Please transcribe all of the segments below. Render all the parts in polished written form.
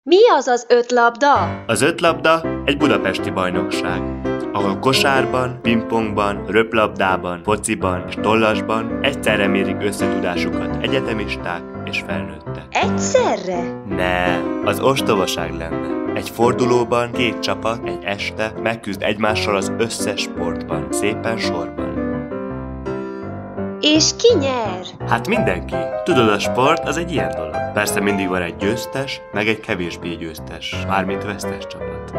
Mi az az ötlabda? Az ötlabda egy budapesti bajnokság, ahol kosárban, pingpongban, röplabdában, fociban és tollasban egyszerre mérik összetudásukat egyetemisták és felnőttek. Egyszerre? Ne, az ostobaság lenne. Egy fordulóban két csapat egy este megküzd egymással az összes sportban, szépen sorban. És ki nyer? Hát mindenki. Tudod, a sport az egy ilyen dolog. Persze mindig van egy győztes, meg egy kevésbé győztes, mármint vesztes csapat.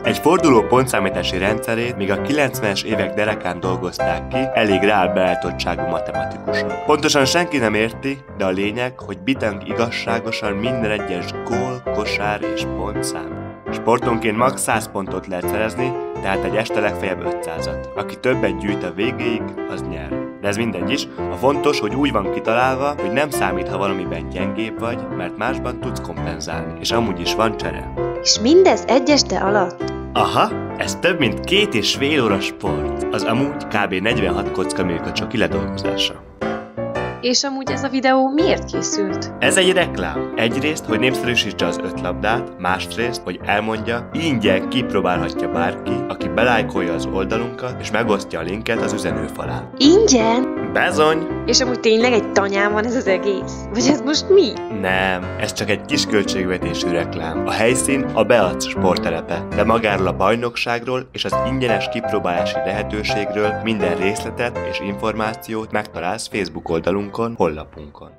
Egy forduló pontszámítási rendszerét még a 90-es évek derekán dolgozták ki elég reál beállítottságú matematikusok. Pontosan senki nem érti, de a lényeg, hogy bitang igazságosan minden egyes gól, kosár és pontszám. Sportonként max. 100 pontot lehet szerezni, tehát egy este legfeljebb 500-at. Aki többet gyűjt a végéig, az nyer. De ez mindegy is, a fontos, hogy úgy van kitalálva, hogy nem számít, ha valamiben gyengébb vagy, mert másban tudsz kompenzálni, és amúgy is van csere. És mindez egy este alatt? Aha, ez több mint 2,5 óra sport. Az amúgy kb. 46 kocka műkacsok ledolgozása. És amúgy ez a videó miért készült? Ez egy reklám. Egyrészt, hogy népszerűsítse az ötlabdát, másrészt, hogy elmondja, ingyen kipróbálhatja bárki, aki belájkolja az oldalunkat, és megosztja a linket az üzenőfalán. Ingyen? Bezony! És amúgy tényleg egy tanyán van ez az egész? Vagy ez most mi? Nem, ez csak egy kis költségvetésű reklám. A helyszín a Beac sporttelepe, de magáról a bajnokságról és az ingyenes kipróbálási lehetőségről minden részletet és információt megtalálsz Facebook oldalunkon, honlapunkon.